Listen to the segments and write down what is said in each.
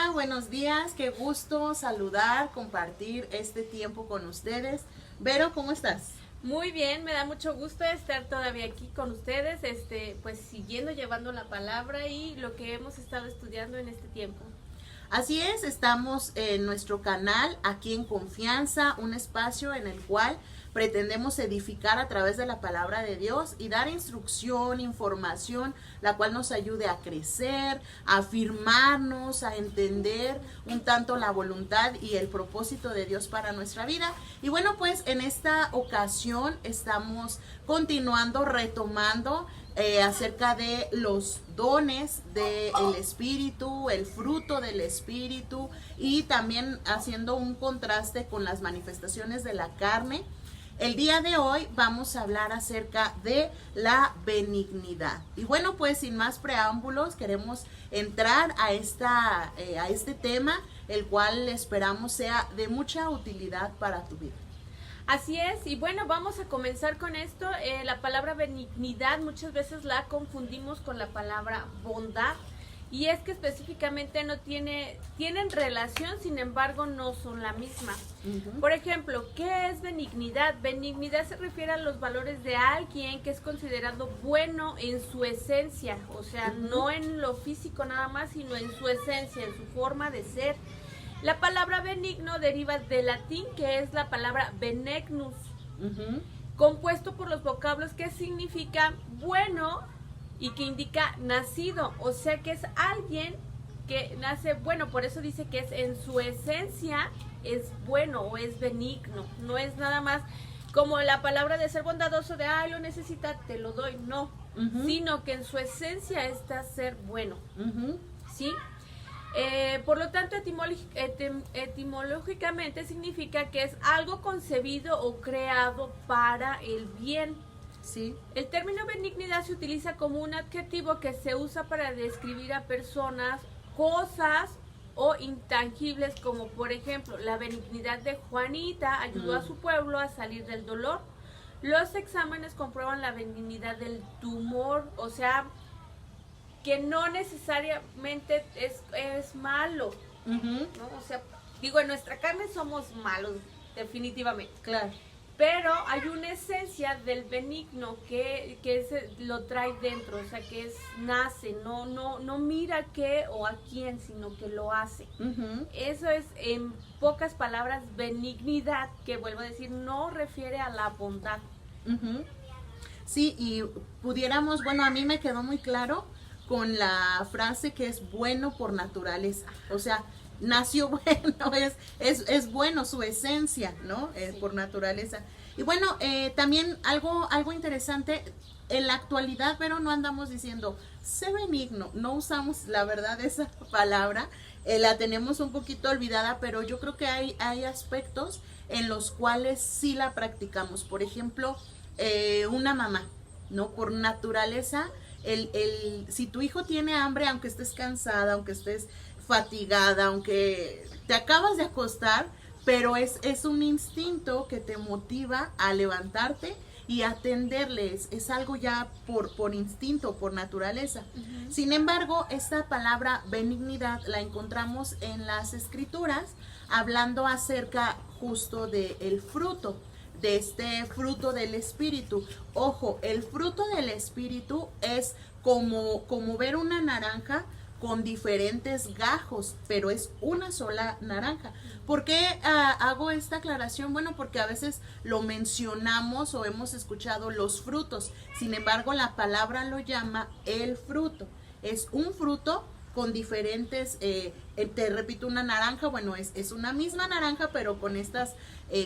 Hola, buenos días, qué gusto saludar, compartir este tiempo con ustedes. Vero, ¿cómo estás? Muy bien, me da mucho gusto estar todavía aquí con ustedes, pues siguiendo llevando la palabra y lo que hemos estado estudiando en este tiempo. Así es, estamos en nuestro canal, aquí en Confianza, un espacio en el cual pretendemos edificar a través de la palabra de Dios y dar instrucción, información, la cual nos ayude a crecer, a afirmarnos, a entender un tanto la voluntad y el propósito de Dios para nuestra vida. Y bueno, pues en esta ocasión estamos continuando, retomando acerca de los dones del Espíritu, el fruto del Espíritu y también haciendo un contraste con las manifestaciones de la carne. El día de hoy vamos a hablar acerca de la benignidad. Y bueno, pues sin más preámbulos, queremos entrar a este tema, el cual esperamos sea de mucha utilidad para tu vida. Así es, y bueno, vamos a comenzar con esto. La palabra benignidad muchas veces la confundimos con la palabra bondad, y es que específicamente tienen relación, sin embargo no son la misma. Por ejemplo, ¿qué es benignidad? Benignidad se refiere a los valores de alguien que es considerado bueno en su esencia, o sea, no en lo físico nada más, sino en su esencia, en su forma de ser. La palabra benigno deriva del latín, que es la palabra benignus, compuesto por los vocablos que significa bueno y que indica nacido, o sea que es alguien que nace bueno, por eso dice que es en su esencia es bueno o es benigno, no es nada más como la palabra de ser bondadoso de ay, lo necesita, te lo doy, no, sino que en su esencia está ser bueno, ¿sí? Por lo tanto, etimológicamente significa que es algo concebido o creado para el bien. Sí. El término benignidad se utiliza como un adjetivo que se usa para describir a personas, cosas o intangibles, como por ejemplo, la benignidad de Juanita ayudó a su pueblo a salir del dolor. Los exámenes comprueban la benignidad del tumor, o sea, que no necesariamente es malo, ¿no? O sea, digo, en nuestra carne somos malos, definitivamente. Claro. Pero hay una esencia del benigno que lo trae dentro, o sea, que nace, no mira qué o a quién, sino que lo hace. Eso es, en pocas palabras, benignidad, que vuelvo a decir, no refiere a la bondad. Sí, y pudiéramos, bueno, a mí me quedó muy claro con la frase que es bueno por naturaleza, o sea, nació bueno, es bueno su esencia, ¿no? Sí. Por naturaleza. Y bueno, también algo interesante, en la actualidad, pero no andamos diciendo, sé benigno, no usamos la verdad esa palabra, la tenemos un poquito olvidada, pero yo creo que hay aspectos en los cuales sí la practicamos. Por ejemplo, una mamá, ¿no? Por naturaleza, si tu hijo tiene hambre, aunque estés cansada, aunque estés fatigada, aunque te acabas de acostar, pero es un instinto que te motiva a levantarte y atenderles, es algo ya por instinto, por naturaleza. Sin embargo, esta palabra benignidad la encontramos en las escrituras, hablando acerca justo del fruto, de este fruto del Espíritu. Ojo, el fruto del Espíritu es como ver una naranja con diferentes gajos, pero es una sola naranja. ¿Por qué hago esta aclaración? Bueno, porque a veces lo mencionamos o hemos escuchado los frutos, sin embargo la palabra lo llama el fruto. Es un fruto con diferentes, te repito, una naranja, bueno, es una misma naranja, pero con estas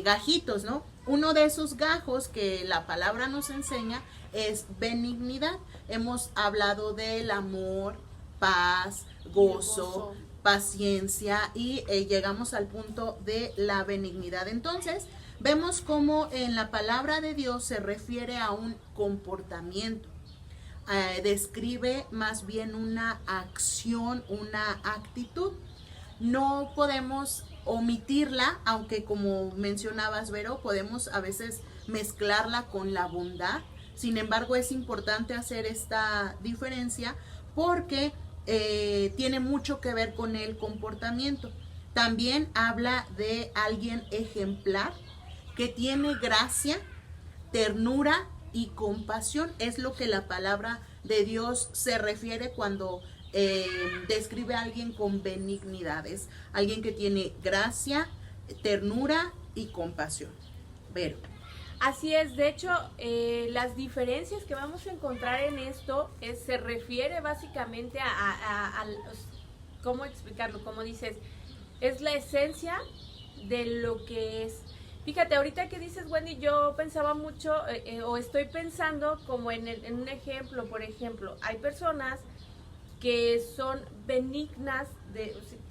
gajitos, ¿no? Uno de esos gajos que la palabra nos enseña es benignidad. Hemos hablado del amor, paz, gozo, paciencia y llegamos al punto de la benignidad. Entonces, vemos cómo en la palabra de Dios se refiere a un comportamiento. Describe más bien una acción, una actitud. No podemos omitirla, aunque como mencionabas, Vero, podemos a veces mezclarla con la bondad. Sin embargo, es importante hacer esta diferencia porque tiene mucho que ver con el comportamiento. También habla de alguien ejemplar que tiene gracia, ternura y compasión. Es lo que la palabra de Dios se refiere cuando describe a alguien con benignidad. Es alguien que tiene gracia, ternura y compasión. Vero. Así es, de hecho, las diferencias que vamos a encontrar en esto se refiere básicamente a ¿cómo explicarlo? Como dices, es la esencia de lo que es. Fíjate, ahorita que dices, Wendy, yo pensaba mucho, o estoy pensando como en un ejemplo, por ejemplo, hay personas que son benignas,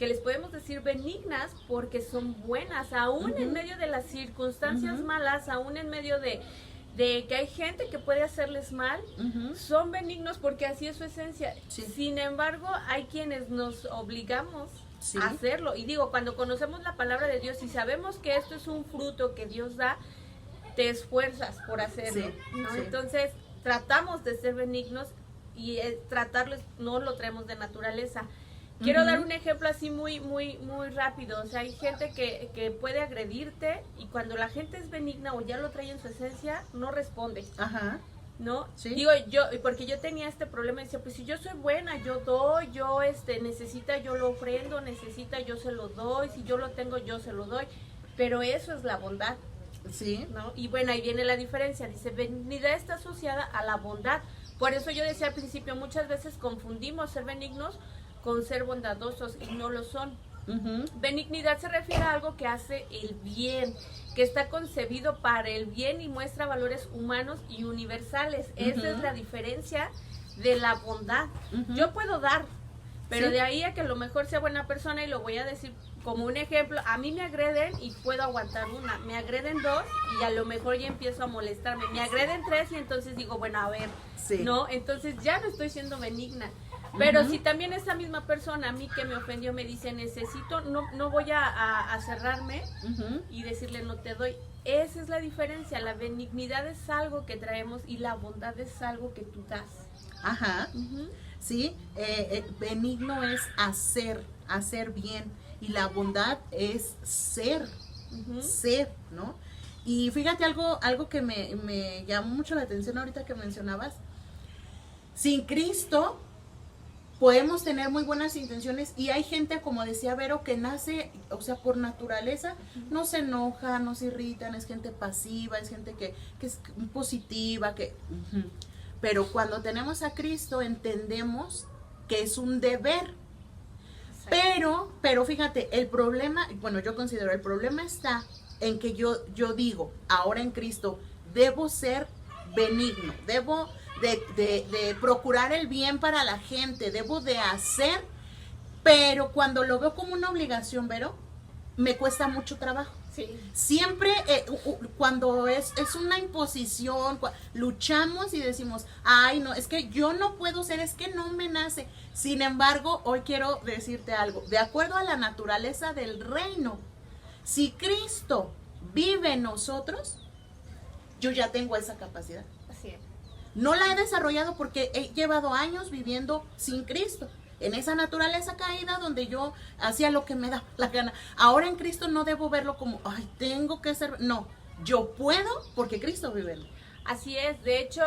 que les podemos decir benignas porque son buenas, aún en medio de las circunstancias malas, aún en medio de que hay gente que puede hacerles mal, son benignos porque así es su esencia. Sí. Sin embargo, hay quienes nos obligamos a hacerlo. Y digo, cuando conocemos la palabra de Dios y sabemos que esto es un fruto que Dios da, te esfuerzas por hacerlo, ¿no? Entonces, tratamos de ser benignos y tratarlo no lo traemos de naturaleza. Quiero dar un ejemplo así muy rápido. O sea, hay gente que puede agredirte y cuando la gente es benigna o ya lo trae en su esencia, no responde. ¿No? ¿Sí? Digo, porque yo tenía este problema, decía, pues si yo soy buena, yo doy, necesita, yo lo ofrendo, necesita, yo se lo doy, si yo lo tengo, yo se lo doy. Pero eso es la bondad. Sí. ¿No? Y bueno, ahí viene la diferencia. Dice, benignidad está asociada a la bondad. Por eso yo decía al principio, muchas veces confundimos ser benignos con ser bondadosos y no lo son. Benignidad se refiere a algo que hace el bien, que está concebido para el bien y muestra valores humanos y universales. Esa es la diferencia de la bondad. Yo puedo dar, pero de ahí a que a lo mejor sea buena persona, y lo voy a decir como un ejemplo, a mí me agreden y puedo aguantar una, me agreden dos y a lo mejor ya empiezo a molestarme, me agreden tres y entonces digo, bueno, a ver, ¿no? Entonces ya no estoy siendo benigna. Pero si también esa misma persona a mí que me ofendió me dice necesito, no voy a cerrarme y decirle no te doy. Esa es la diferencia. La benignidad es algo que traemos y la bondad es algo que tú das. Sí, benigno es hacer bien, y la bondad es ser, ¿no? Y fíjate algo que me llamó mucho la atención ahorita que mencionabas. Sin Cristo podemos tener muy buenas intenciones y hay gente, como decía Vero, que nace, o sea, por naturaleza, no se enoja, no se irritan, es gente pasiva, es gente que es positiva, pero cuando tenemos a Cristo entendemos que es un deber. Pero fíjate, el problema, bueno, yo considero el problema está en que yo digo, ahora en Cristo, debo ser benigno, debo de procurar el bien para la gente, debo de hacer, pero cuando lo veo como una obligación, Vero, me cuesta mucho trabajo. Siempre cuando es una imposición, luchamos y decimos, ay no, es que yo no puedo ser, es que no me nace. Sin embargo, hoy quiero decirte algo, de acuerdo a la naturaleza del reino, si Cristo vive en nosotros, yo ya tengo esa capacidad. Así es. No la he desarrollado porque he llevado años viviendo sin Cristo, en esa naturaleza caída donde yo hacía lo que me da la gana. Ahora en Cristo no debo verlo como, ay, tengo que ser, no, yo puedo porque Cristo vive en mí. Así es, de hecho,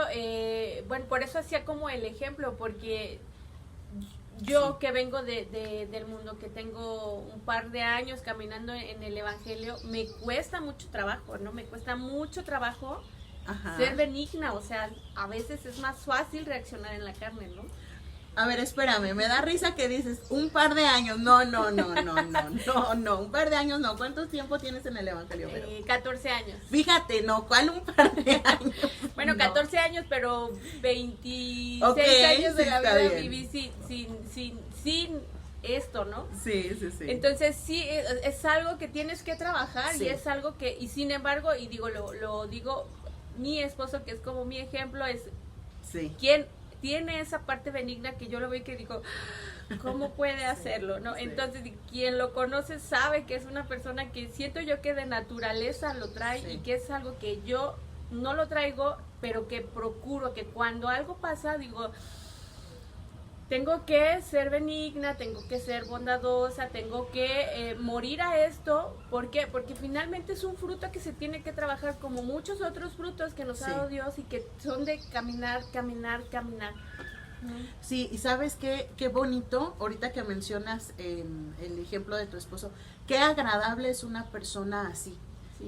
bueno, por eso hacía como el ejemplo, porque yo que vengo del mundo, que tengo un par de años caminando en el Evangelio, me cuesta mucho trabajo, ¿no? Me cuesta mucho trabajo ser benigna, o sea, a veces es más fácil reaccionar en la carne, ¿no? A ver, espérame, me da risa que dices un par de años. No, un par de años no. ¿Cuánto tiempo tienes en el Evangelio? 14 años. Fíjate, no, ¿cuál un par de años? Bueno, 14 años, pero 26 años de la vida viví sin esto, ¿no? Sí. Entonces sí, es algo que tienes que trabajar y es algo que, y sin embargo, y digo, lo digo, mi esposo, que es como mi ejemplo, es quien tiene esa parte benigna que yo lo veo y que digo, ¿cómo puede hacerlo? ¿No? Entonces, quien lo conoce sabe que es una persona que siento yo que de naturaleza lo trae y que es algo que yo no lo traigo, pero que procuro que cuando algo pasa, digo, tengo que ser benigna, tengo que ser bondadosa, tengo que morir a esto. ¿Por qué? Porque finalmente es un fruto que se tiene que trabajar como muchos otros frutos que nos ha dado Dios y que son de caminar, caminar, caminar. Sí, y sabes qué bonito, ahorita que mencionas el ejemplo de tu esposo, qué agradable es una persona así,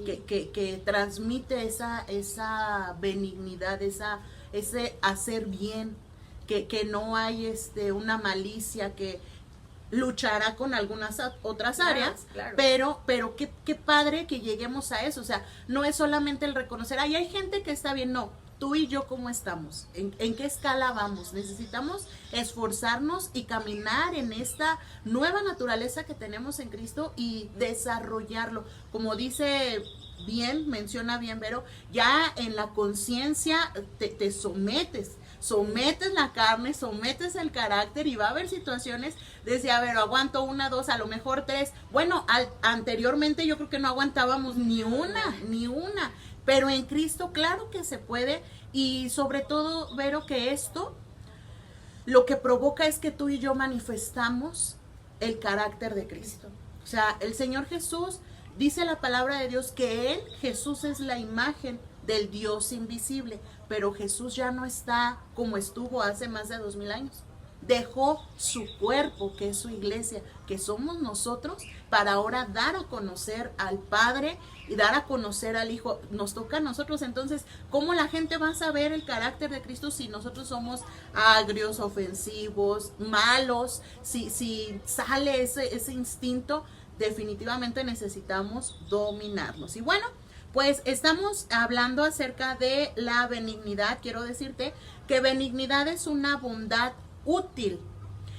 que transmite esa benignidad, ese hacer bien, que no hay una malicia, que luchará con algunas otras áreas, claro. pero qué padre que lleguemos a eso. O sea, no es solamente el reconocer, ay, hay gente que está bien, no, tú y yo cómo estamos, en qué escala vamos. Necesitamos esforzarnos y caminar en esta nueva naturaleza que tenemos en Cristo y desarrollarlo, como dice bien, menciona bien Vero, ya en la conciencia te sometes la carne, sometes el carácter, y va a haber situaciones, decía, a ver, aguanto 1, 2, a lo mejor 3, bueno, anteriormente yo creo que no aguantábamos ni una, pero en Cristo claro que se puede, y sobre todo, Vero, que esto lo que provoca es que tú y yo manifestamos el carácter de Cristo. O sea, el Señor Jesús, dice la palabra de Dios que Él, Jesús, es la imagen del Dios invisible, pero Jesús ya no está como estuvo hace más de 2000 años. Dejó su cuerpo, que es su iglesia, que somos nosotros, para ahora dar a conocer al Padre y dar a conocer al Hijo. Nos toca a nosotros. Entonces, ¿cómo la gente va a saber el carácter de Cristo si nosotros somos agrios, ofensivos, malos? Si sale ese instinto, definitivamente necesitamos dominarlos. Y bueno, pues estamos hablando acerca de la benignidad. Quiero decirte que benignidad es una bondad útil.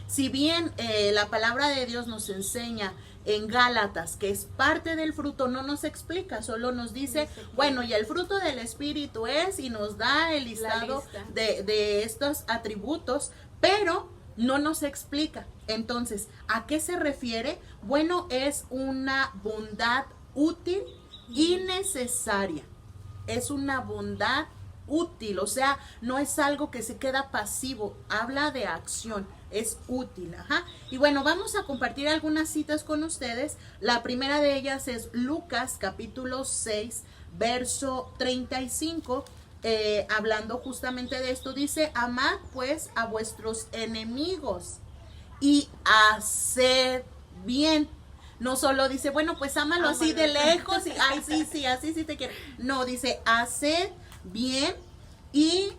Si bien la palabra de Dios nos enseña en Gálatas que es parte del fruto, no nos explica, solo nos dice, bueno, y el fruto del Espíritu es, y nos da el listado de estos atributos, pero no nos explica. Entonces, ¿a qué se refiere? Bueno, es una bondad útil y necesaria. Es una bondad útil, o sea, no es algo que se queda pasivo, habla de acción, es útil. Y bueno, vamos a compartir algunas citas con ustedes. La primera de ellas es Lucas capítulo 6, verso 35, hablando justamente de esto, dice, amad pues a vuestros enemigos y haced bien. No solo dice, bueno, pues ámalo así de lejos y, ay, sí, así sí te quiero. No, dice, haced bien y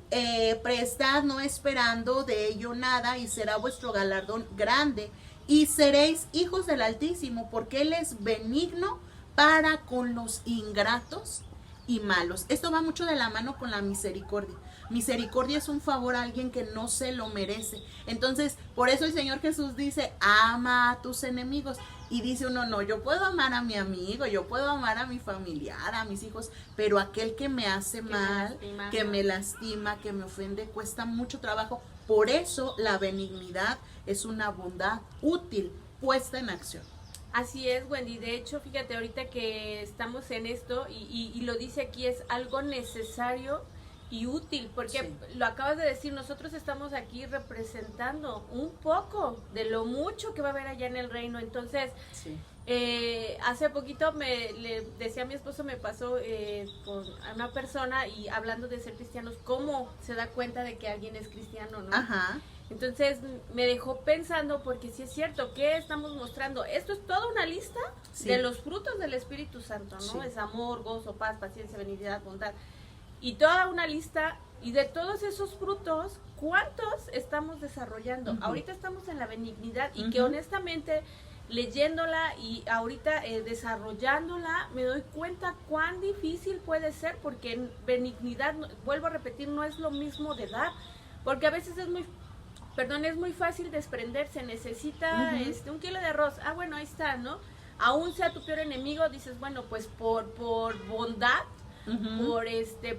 prestad no esperando de ello nada, y será vuestro galardón grande, y seréis hijos del Altísimo, porque Él es benigno para con los ingratos y malos. Esto va mucho de la mano con la misericordia. Misericordia es un favor a alguien que no se lo merece. Entonces, por eso el Señor Jesús dice, ama a tus enemigos. Y dice uno, no, yo puedo amar a mi amigo, yo puedo amar a mi familiar, a mis hijos, pero aquel que me hace mal, que me lastima, que me ofende, cuesta mucho trabajo. Por eso la benignidad es una bondad útil, puesta en acción. Así es, Wendy. De hecho, fíjate, ahorita que estamos en esto, y lo dice aquí, es algo necesario y útil, porque lo acabas de decir, nosotros estamos aquí representando un poco de lo mucho que va a haber allá en el reino. Entonces, hace poquito le decía a mi esposo, me pasó con una persona, y hablando de ser cristianos, cómo se da cuenta de que alguien es cristiano, ¿no? Ajá. Entonces me dejó pensando, porque sí es cierto, ¿qué estamos mostrando? Esto es toda una lista de los frutos del Espíritu Santo, ¿no? Es amor, gozo, paz, paciencia, benignidad, bondad, y toda una lista, y de todos esos frutos, ¿cuántos estamos desarrollando? Ahorita estamos en la benignidad, y que honestamente, leyéndola y ahorita desarrollándola, me doy cuenta cuán difícil puede ser, porque en benignidad, vuelvo a repetir, no es lo mismo de dar, porque a veces es muy fácil desprenderse. Necesita 1 kilo de arroz, bueno, ahí está, ¿no? Aún sea tu peor enemigo, dices, bueno, pues por bondad,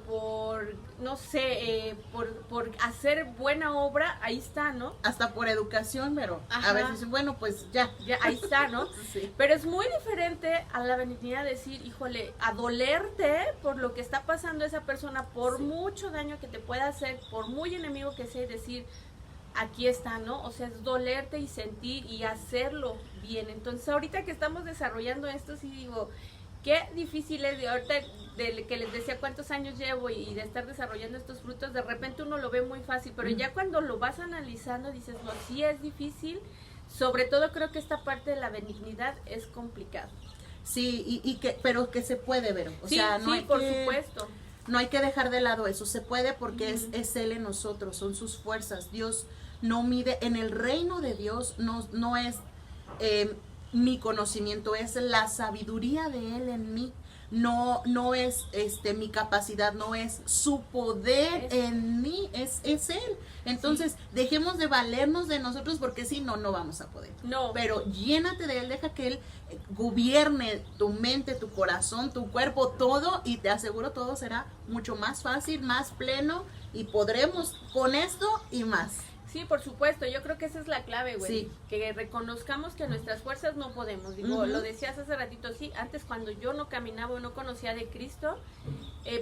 por no sé, por hacer buena obra, ahí está, ¿no? Hasta por educación, pero a veces, bueno, pues ya ahí está, ¿no? Pero es muy diferente a la benignidad, decir, híjole, a dolerte por lo que está pasando esa persona, por mucho daño que te pueda hacer, por muy enemigo que sea, y decir, aquí está, ¿no? O sea, es dolerte y sentir y hacerlo bien. Entonces, ahorita que estamos desarrollando esto, sí digo, qué difícil es, de ahorita de que les decía cuántos años llevo y de estar desarrollando estos frutos, de repente uno lo ve muy fácil, pero ya cuando lo vas analizando dices, no, sí es difícil, sobre todo creo que esta parte de la benignidad es complicado. Sí, pero que se puede ver, o sí, sea, no sí, hay por que, supuesto. no hay que dejar de lado eso, se puede porque es Él en nosotros, son sus fuerzas. Dios no mide, en el reino de Dios no es mi conocimiento, es la sabiduría de Él en mí. No es mi capacidad, no es su poder en mí, es Él. Entonces, dejemos de valernos de nosotros porque si no, no vamos a poder. No. Pero llénate de Él, deja que Él gobierne tu mente, tu corazón, tu cuerpo, todo, y te aseguro todo será mucho más fácil, más pleno, y podremos con esto y más. Sí, por supuesto, yo creo que esa es la clave, güey, Sí. que reconozcamos que nuestras fuerzas no podemos, digo, lo decías hace ratito, sí, antes cuando yo no caminaba o no conocía de Cristo,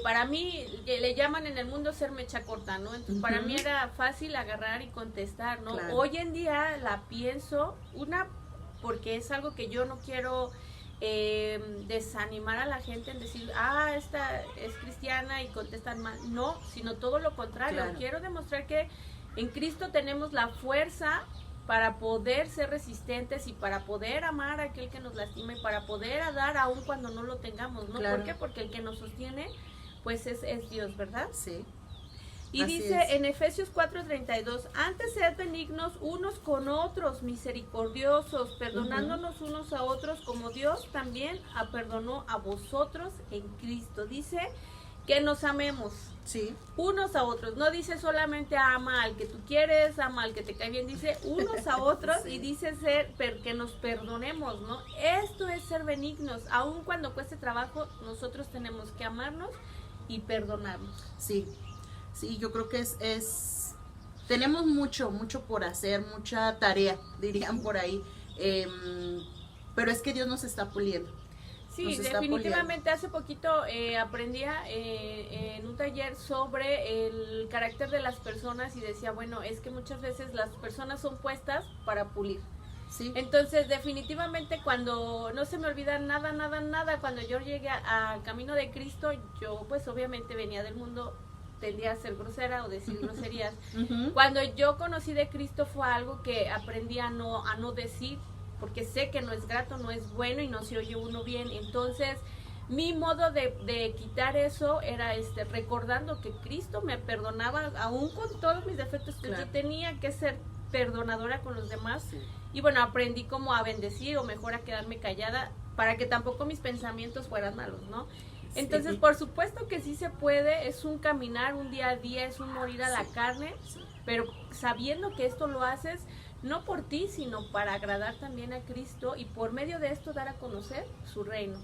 para mí, le llaman en el mundo ser mecha corta, ¿no? Entonces, para mí era fácil agarrar y contestar, ¿no? Claro. Hoy en día la pienso, porque es algo que yo no quiero desanimar a la gente en decir, esta es cristiana y contestan mal, no, sino todo lo contrario, Claro. quiero demostrar que en Cristo tenemos la fuerza para poder ser resistentes y para poder amar a aquel que nos lastima y para poder dar aún cuando no lo tengamos, ¿no? Claro. ¿Por qué? Porque el que nos sostiene, pues es Dios, ¿verdad? Sí. Y Así dice es. en Efesios 4:32, antes sed benignos unos con otros, misericordiosos, perdonándonos unos a otros como Dios también perdonó a vosotros en Cristo. Dice que nos amemos. Sí. Unos a otros, no dice solamente ama al que tú quieres, ama al que te cae bien, dice unos a otros Sí. y dice que nos perdonemos, ¿no? Esto es ser benignos, aun cuando cueste trabajo, nosotros tenemos que amarnos y perdonarnos. Sí, yo creo que tenemos mucho por hacer, mucha tarea, dirían por ahí, pero es que Dios nos está puliendo. Sí, definitivamente hace poquito aprendía en un taller sobre el carácter de las personas y decía, bueno, es que muchas veces las personas son puestas para pulir. Sí. Entonces, definitivamente cuando no se me olvida nada, cuando yo llegué al camino de Cristo, yo pues obviamente venía del mundo, tendía a ser grosera o decir groserías. Cuando yo conocí de Cristo fue algo que aprendí a no decir, porque sé que no es grato, no es bueno y no se oye uno bien. Entonces, mi modo de quitar eso era recordando que Cristo me perdonaba, aún con todos mis defectos, que yo tenía que ser perdonadora con los demás. Sí. Y bueno, aprendí como a bendecir o mejor a quedarme callada para que tampoco mis pensamientos fueran malos, ¿no? Entonces, por supuesto que sí se puede, es un caminar, un día a día, es un morir a la carne, pero sabiendo que esto lo haces no por ti, sino para agradar también a Cristo y por medio de esto dar a conocer su reino.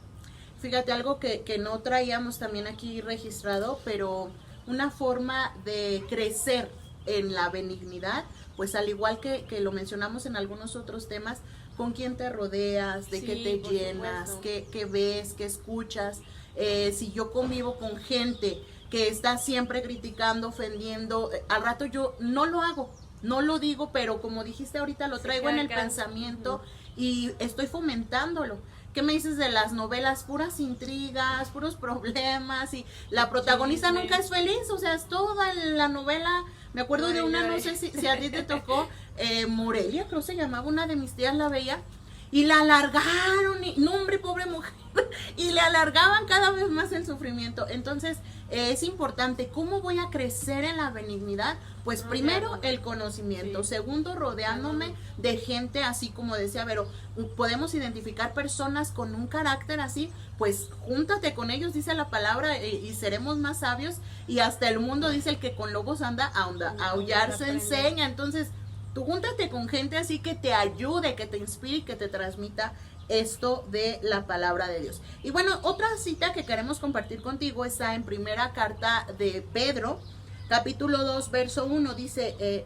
Fíjate, algo que no traíamos también aquí registrado, pero una forma de crecer en la benignidad, pues al igual que lo mencionamos en algunos otros temas, con quién te rodeas, de qué te llenas, qué ves, qué escuchas. Si yo convivo con gente que está siempre criticando, ofendiendo, al rato yo no lo hago, no lo digo, pero como dijiste ahorita, lo traigo en el pensamiento y estoy fomentándolo. ¿Qué me dices de las novelas? Puras intrigas, puros problemas y la protagonista nunca es feliz, o sea, es toda la novela. Me acuerdo de una, no sé si a ti te tocó, Morelia, creo se llamaba, una de mis tías la veía, y la alargaron, y, no hombre, pobre mujer, y le alargaban cada vez más el sufrimiento. Entonces, es importante, ¿cómo voy a crecer en la benignidad? Pues primero, el conocimiento, segundo, rodeándome de gente así como decía Vero, podemos identificar personas con un carácter así, pues júntate con ellos, dice la palabra, y seremos más sabios, y hasta el mundo dice el que con lobos anda, a aullar se enseña. Entonces, tú júntate con gente así que te ayude, que te inspire, que te transmita esto de la palabra de Dios. Y bueno, otra cita que queremos compartir contigo está en primera carta de Pedro, capítulo 2, verso 1, dice,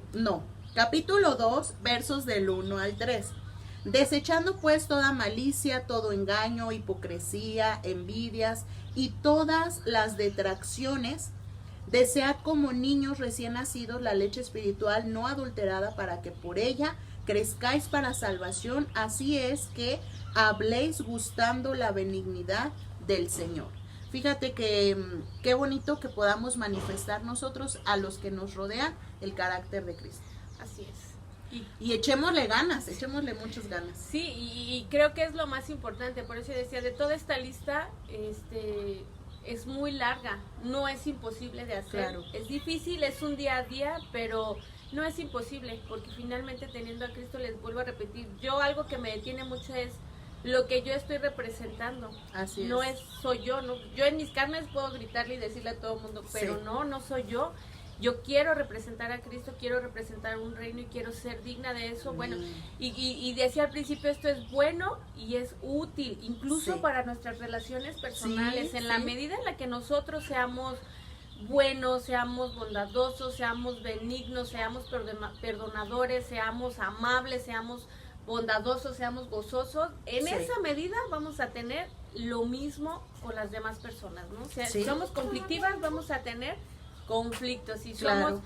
capítulo 2, versos del 1 al 3. Desechando pues toda malicia, todo engaño, hipocresía, envidias y todas las detracciones, Desead como niños recién nacidos la leche espiritual no adulterada para que por ella crezcáis para salvación. Así es que habléis gustando la benignidad del Señor. Fíjate que qué bonito que podamos manifestar nosotros a los que nos rodean el carácter de Cristo. Así es. Y echémosle ganas, echémosle muchas ganas. Sí, y creo que es lo más importante, por eso decía, de toda esta lista, es muy larga, no es imposible de hacer, Claro. Es difícil, es un día a día, pero no es imposible, porque finalmente teniendo a Cristo, les vuelvo a repetir, yo algo que me detiene mucho es lo que yo estoy representando. Así no es. soy yo, no, yo en mis carnes puedo gritarle y decirle a todo el mundo, pero Sí. no soy yo. Yo quiero representar a Cristo, quiero representar un reino y quiero ser digna de eso. Bueno, y decía al principio, esto es bueno y es útil, incluso Sí. para nuestras relaciones personales, Sí, en la sí. medida en la que nosotros seamos buenos, seamos bondadosos, seamos benignos, seamos perdonadores, seamos amables, seamos bondadosos, seamos gozosos, en Sí. esa medida vamos a tener lo mismo con las demás personas, ¿no? O sea, Sí. si somos conflictivas, vamos a tener conflictos. Si Claro. somos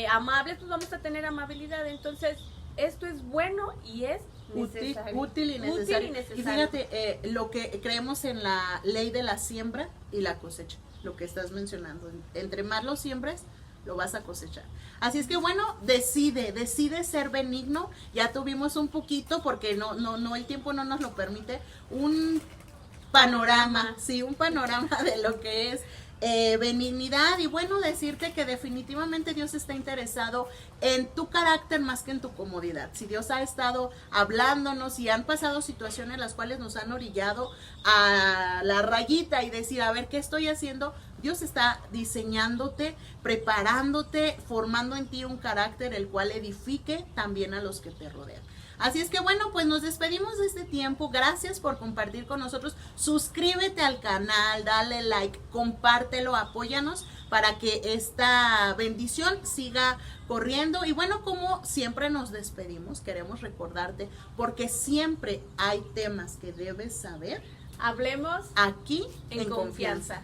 amables, pues vamos a tener amabilidad. Entonces, esto es bueno y es necesario. Útil y necesario. Útil y Y fíjate, lo que creemos en la ley de la siembra y la cosecha, lo que estás mencionando. Entre más lo siembres, lo vas a cosechar. Así es que bueno, decide ser benigno. Ya tuvimos un poquito, porque no, el tiempo no nos lo permite, un panorama, sí, un panorama de lo que es benignidad. Y bueno, decirte que definitivamente Dios está interesado en tu carácter más que en tu comodidad. Si Dios ha estado hablándonos y han pasado situaciones las cuales nos han orillado a la rayita y decir, a ver, ¿qué estoy haciendo? Dios está diseñándote, preparándote, formando en ti un carácter el cual edifique también a los que te rodean. Así es que bueno, pues nos despedimos de este tiempo. Gracias por compartir con nosotros. Suscríbete al canal, dale like, compártelo, apóyanos para que esta bendición siga corriendo. Y bueno, como siempre nos despedimos, queremos recordarte, porque siempre hay temas que debes saber. Hablemos Aquí en confianza.